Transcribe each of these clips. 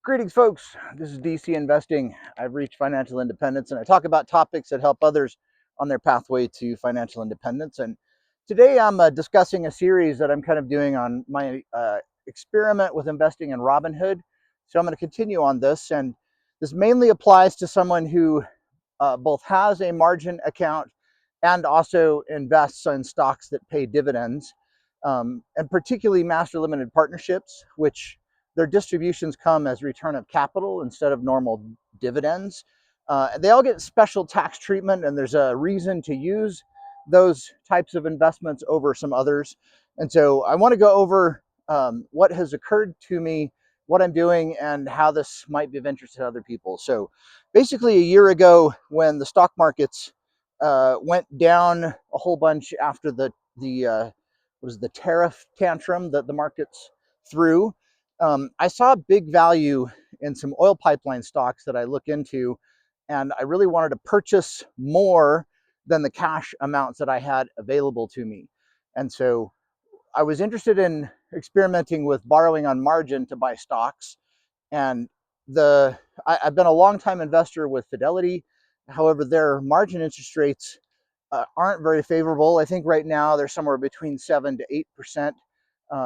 Greetings, folks. This is DC Investing. I've reached financial independence and I talk about topics that help others on their pathway to financial independence. And today I'm discussing a series that I'm kind of doing on my experiment with investing in Robinhood. So I'm going to continue on this. And this mainly applies to someone who both has a margin account and also invests in stocks that pay dividends, and particularly master limited partnerships, which their distributions come as return of capital instead of normal dividends. They all get special tax treatment, and there's a reason to use those types of investments over some others. And so I want to go over what has occurred to me, what I'm doing, and how this might be of interest to other people. So basically, a year ago, when the stock markets went down a whole bunch after the was the tariff tantrum that the markets threw, I saw big value in some oil pipeline stocks that I look into, and I really wanted to purchase more than the cash amounts that I had available to me. And so I was interested in experimenting with borrowing on margin to buy stocks. And I've been a long time investor with Fidelity. However, their margin interest rates aren't very favorable. I think right now they're somewhere between 7 to 8%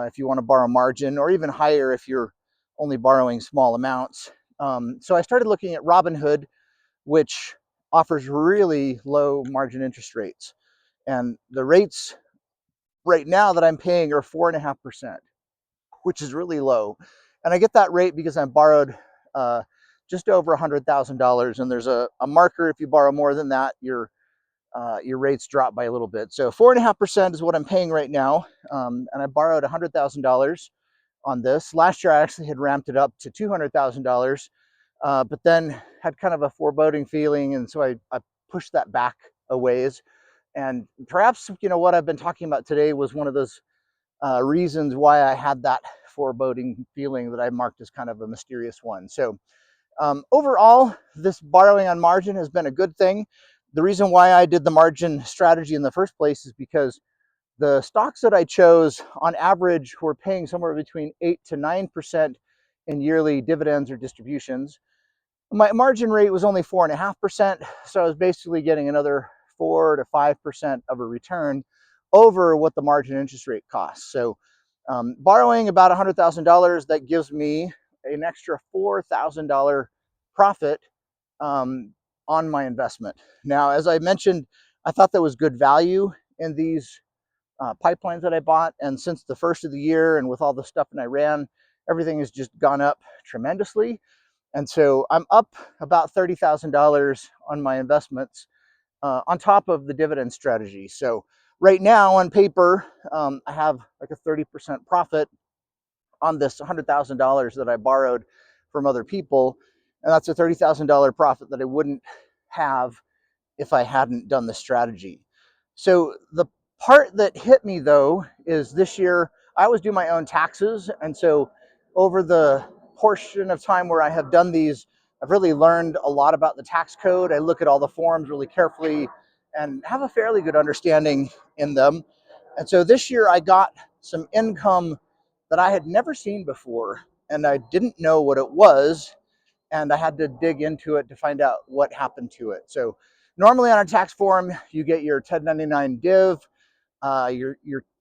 if you want to borrow margin, or even higher if you're only borrowing small amounts. So I started looking at Robinhood, which offers really low margin interest rates. And the rates right now that I'm paying are 4.5%, which is really low. And I get that rate because I borrowed just over $100,000, and there's a marker. If you borrow more than that, your rates drop by a little bit. So 4.5% is what I'm paying right now, and I borrowed $100,000 on this. Last year, I actually had ramped it up to $200,000, but then had kind of a foreboding feeling, and so I pushed that back a ways. And perhaps what I've been talking about today was one of those reasons why I had that foreboding feeling that I marked as kind of a mysterious one. So overall, this borrowing on margin has been a good thing. The reason why I did the margin strategy in the first place is because the stocks that I chose on average were paying somewhere between 8 to 9% in yearly dividends or distributions. My margin rate was only 4.5%, so I was basically getting another 4 to 5% of a return over what the margin interest rate costs. So borrowing about $100,000, that gives me an extra $4,000 profit on my investment. Now, as I mentioned, I thought there was good value in these pipelines that I bought, and since the first of the year and with all the stuff in Iran, everything has just gone up tremendously. And so I'm up about $30,000 on my investments on top of the dividend strategy. So right now on paper, I have like a 30% profit on this $100,000 that I borrowed from other people. And that's a $30,000 profit that I wouldn't have if I hadn't done the strategy. So the part that hit me though is this year I always do my own taxes. And so over the portion of time where I have done these, I've really learned a lot about the tax code. I look at all the forms really carefully and have a fairly good understanding in them. And so this year I got some income that I had never seen before, and I didn't know what it was, and I had to dig into it to find out what happened to it. So normally on a tax form, you get your 1099 div, your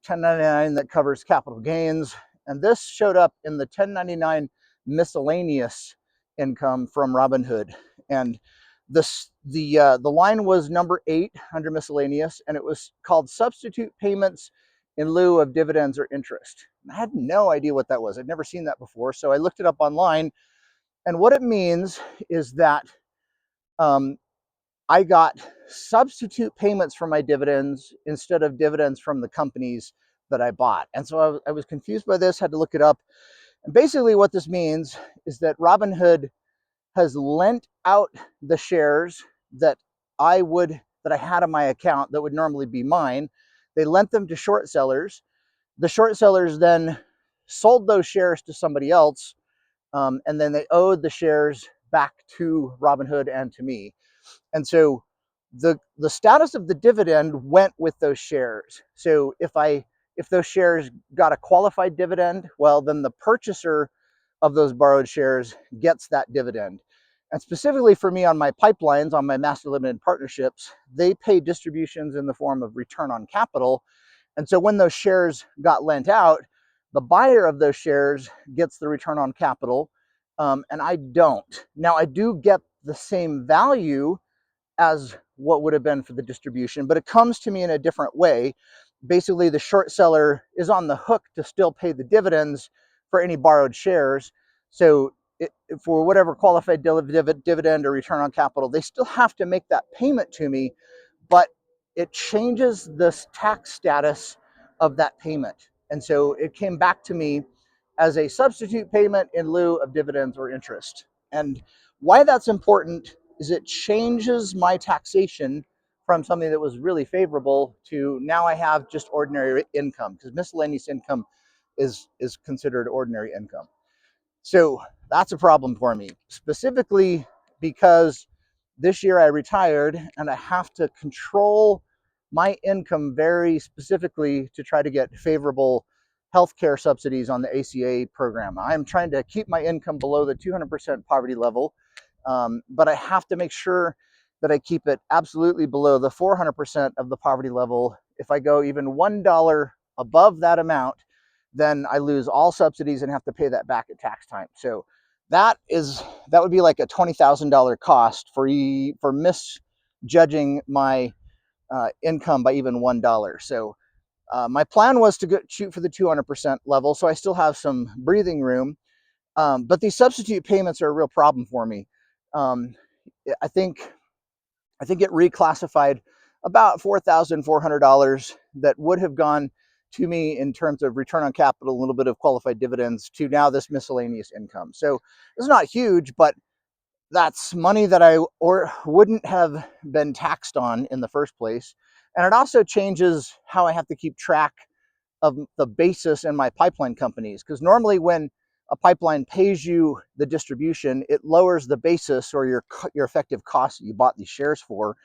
1099 that covers capital gains, and this showed up in the 1099 miscellaneous income from Robinhood. And the line was number 8 under miscellaneous, and it was called substitute payments in lieu of dividends or interest. I had no idea what that was. I'd never seen that before, so I looked it up online. And what it means is that um, I got substitute payments for my dividends instead of dividends from the companies that I bought. And so I was confused by this, had to look it up. And basically what this means is that Robinhood has lent out the shares that I had on my account that would normally be mine. They lent them to short sellers. The short sellers then sold those shares to somebody else, and then they owed the shares back to Robinhood and to me. And so the status of the dividend went with those shares. So if those shares got a qualified dividend, well, then the purchaser of those borrowed shares gets that dividend. And specifically for me on my pipelines, on my master limited partnerships, they pay distributions in the form of return on capital. And so when those shares got lent out, the buyer of those shares gets the return on capital, and I don't. Now, I do get the same value as what would have been for the distribution, but it comes to me in a different way. Basically, the short seller is on the hook to still pay the dividends for any borrowed shares. So for whatever qualified dividend or return on capital, they still have to make that payment to me, but it changes the tax status of that payment. And so it came back to me as a substitute payment in lieu of dividends or interest. And why that's important is it changes my taxation from something that was really favorable to now I have just ordinary income, because miscellaneous income is considered ordinary income. So that's a problem for me, specifically because this year I retired and I have to control my income very specifically to try to get favorable healthcare subsidies on the ACA program. I'm trying to keep my income below the 200% poverty level, but I have to make sure that I keep it absolutely below the 400% of the poverty level. If I go even $1 above that amount, then I lose all subsidies and have to pay that back at tax time. So that would be like a $20,000 cost for misjudging my income by even $1. So my plan was to shoot for the 200% level, so I still have some breathing room. But these substitute payments are a real problem for me. Um, I think it reclassified about $4,400 that would have gone to me in terms of return on capital, a little bit of qualified dividends, to now this miscellaneous income. So it's not huge, but that's money that I wouldn't have been taxed on in the first place. And it also changes how I have to keep track of the basis in my pipeline companies, because normally when a pipeline pays you the distribution, it lowers the basis or your effective cost that you bought these shares for.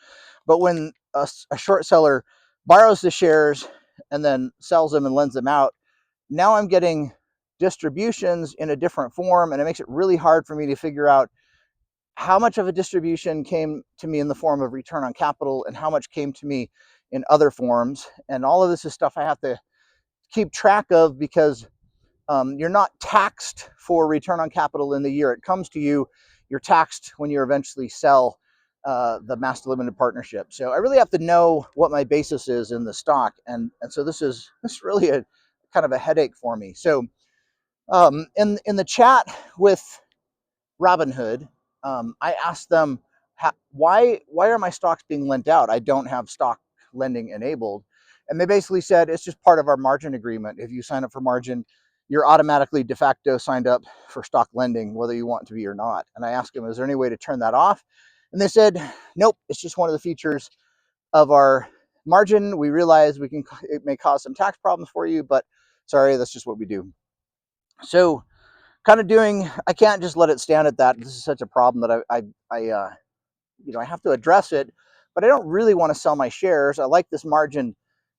But when a short seller borrows the shares and then sells them and lends them out, now I'm getting distributions in a different form, and it makes it really hard for me to figure out how much of a distribution came to me in the form of return on capital and how much came to me in other forms. And all of this is stuff I have to keep track of, because you're not taxed for return on capital in the year it comes to you. You're taxed when you eventually sell the master limited partnership. So I really have to know what my basis is in the stock, and so this is really a kind of a headache for me. So in the chat with Robinhood, I asked them, why are my stocks being lent out? I don't have stock lending enabled. And they basically said, it's just part of our margin agreement. If you sign up for margin, you're automatically de facto signed up for stock lending, whether you want to be or not. And I asked them, is there any way to turn that off? And they said, nope, it's just one of the features of our margin. We realize it may cause some tax problems for you, but sorry, that's just what we do. So I can't just let it stand at that. This is such a problem that I have to address it, but I don't really want to sell my shares. I like this margin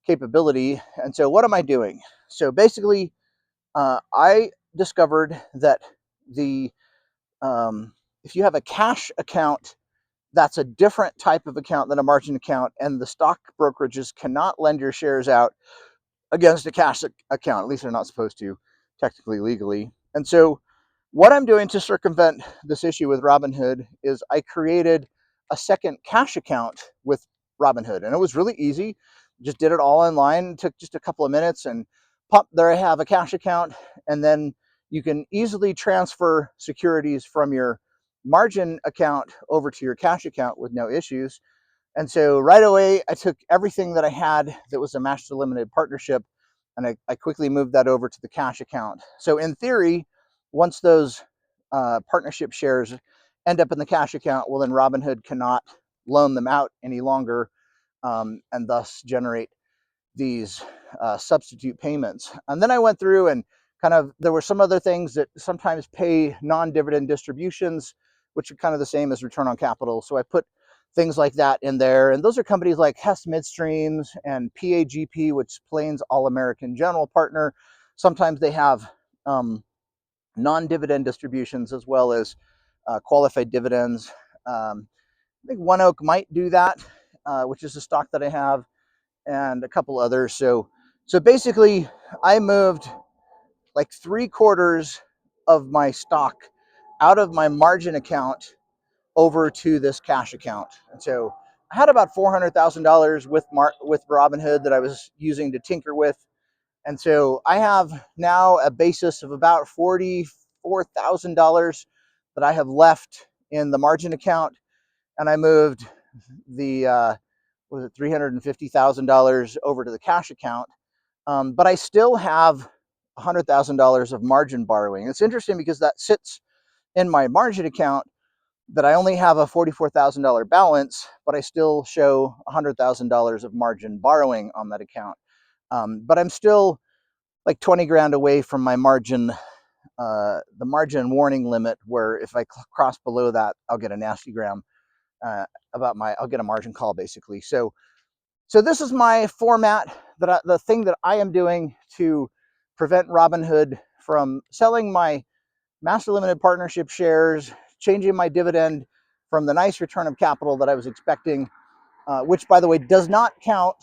capability. And so what am I doing? So basically, I discovered that if you have a cash account, that's a different type of account than a margin account, and the stock brokerages cannot lend your shares out against a cash account. At least they're not supposed to, technically, legally. And so what I'm doing to circumvent this issue with Robinhood is I created a second cash account with Robinhood, and it was really easy. Just did it all online. It took just a couple of minutes, and pop, there I have a cash account. And then you can easily transfer securities from your margin account over to your cash account with no issues. And so right away, I took everything that I had that was a master limited partnership, and I quickly moved that over to the cash account. So in theory, once those partnership shares end up in the cash account, well, then Robinhood cannot loan them out any longer, and thus generate these substitute payments. And then I went through and there were some other things that sometimes pay non-dividend distributions, which are kind of the same as return on capital. So I put things like that in there. And those are companies like Hess Midstreams and PAGP, which Plains All American General Partner. Sometimes they have non-dividend distributions as well as qualified dividends. I think One Oak might do that, which is a stock that I have, and a couple others. So basically, I moved like 3/4 of my stock out of my margin account over to this cash account. And so I had about $400,000 with Robinhood that I was using to tinker with. And so I have now a basis of about $44,000 that I have left in the margin account. And I moved the was it $350,000 over to the cash account. But I still have $100,000 of margin borrowing. It's interesting because that sits in my margin account, that I only have a $44,000 balance, but I still show $100,000 of margin borrowing on that account. But I'm still like 20 grand away from my margin, the margin warning limit, where if I cross below that, I'll get a nasty gram I'll get a margin call basically. So this is my format, the thing that I am doing to prevent Robinhood from selling my master limited partnership shares, changing my dividend from the nice return of capital that I was expecting, which, by the way, does not count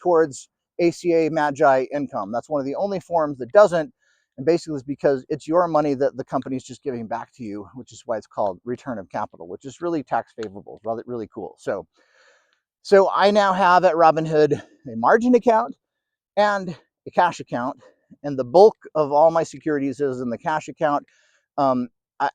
towards ACA MAGI income. That's one of the only forms that doesn't, and basically it's because it's your money that the company's just giving back to you, which is why it's called return of capital, which is really tax favorable, really cool. So I now have at Robinhood a margin account and a cash account, and the bulk of all my securities is in the cash account.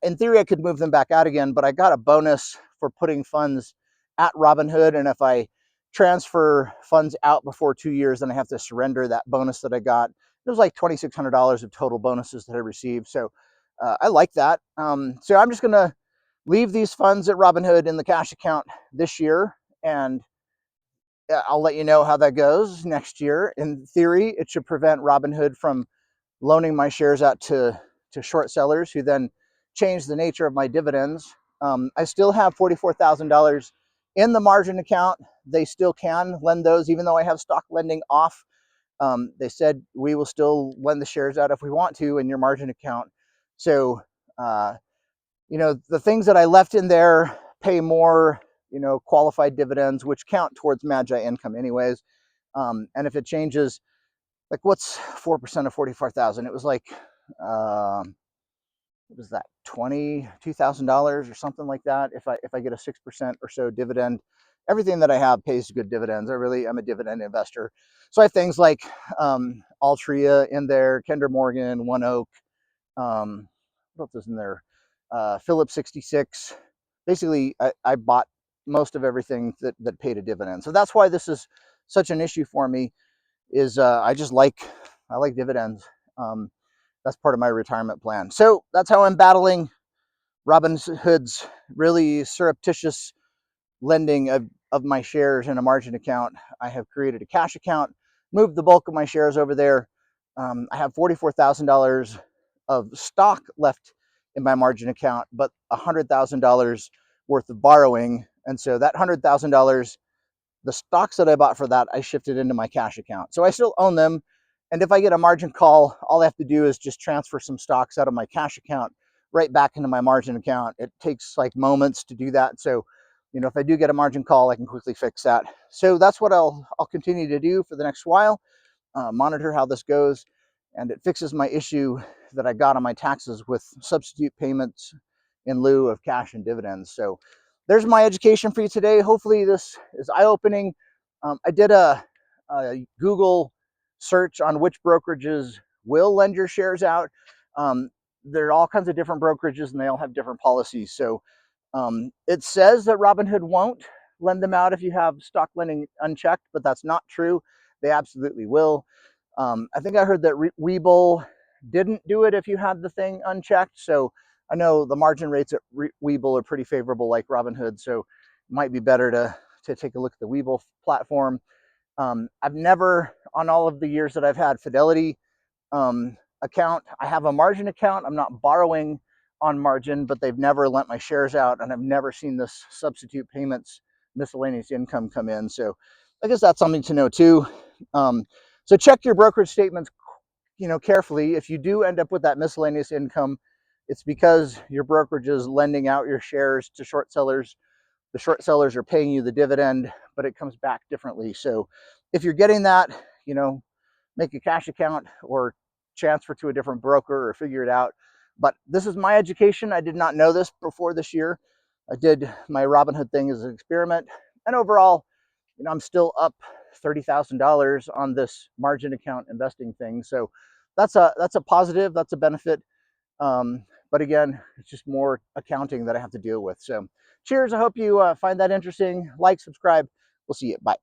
In theory, I could move them back out again, but I got a bonus for putting funds at Robinhood, and if I transfer funds out before 2 years, then I have to surrender that bonus that I got. It was like $2,600 of total bonuses that I received, so I like that. So I'm just going to leave these funds at Robinhood in the cash account this year, and I'll let you know how that goes next year. In theory, it should prevent Robinhood from loaning my shares out to short sellers who then change the nature of my dividends. I still have $44,000 in the margin account. They still can lend those, even though I have stock lending off. They said we will still lend the shares out if we want to in your margin account. So, the things that I left in there pay more, qualified dividends, which count towards MAGI income anyways. And if it changes, like what's 4% of 44,000? It was like, what was that, $22,000 or something like that? If I get a 6% or so dividend, everything that I have pays good dividends. I'm a dividend investor. So I have things like Altria in there, Kinder Morgan, One Oak, what else is in there? Phillips 66. Basically, I bought most of everything that paid a dividend. So that's why this is such an issue for me. Is I like dividends. That's part of my retirement plan. So that's how I'm battling Robinhood's really surreptitious lending of my shares in a margin account. I have created a cash account, moved the bulk of my shares over there. I have $44,000 of stock left in my margin account, but $100,000 worth of borrowing. And so that $100,000, the stocks that I bought for that, I shifted into my cash account. So I still own them. And if I get a margin call, all I have to do is just transfer some stocks out of my cash account right back into my margin account. It takes like moments to do that. So, if I do get a margin call, I can quickly fix that. So that's what I'll continue to do for the next while, monitor how this goes. And it fixes my issue that I got on my taxes with substitute payments in lieu of cash and dividends. So there's my education for you today. Hopefully this is eye-opening. I did a Google search on which brokerages will lend your shares out. There are all kinds of different brokerages and they all have different policies. So it says that Robinhood won't lend them out if you have stock lending unchecked, but that's not true. They absolutely will. I think I heard that Webull didn't do it if you had the thing unchecked. So I know the margin rates at Webull are pretty favorable like Robinhood. So it might be better to take a look at the Webull platform. I've never, on all of the years that I've had Fidelity account, I have a margin account. I'm not borrowing on margin, but they've never lent my shares out, and I've never seen this substitute payments miscellaneous income come in. So I guess that's something to know too. So check your brokerage statements, carefully. If you do end up with that miscellaneous income It's because your brokerage is lending out your shares to short sellers. The short sellers are paying you the dividend, but it comes back differently. So if you're getting that, make a cash account or transfer to a different broker or figure it out. But this is my education. I did not know this before this year. I did my Robinhood thing as an experiment, and overall, I'm still up $30,000 on this margin account investing thing. So that's a positive. That's a benefit. But again, it's just more accounting that I have to deal with. So cheers. I hope you find that interesting. Like, subscribe. We'll see you. Bye.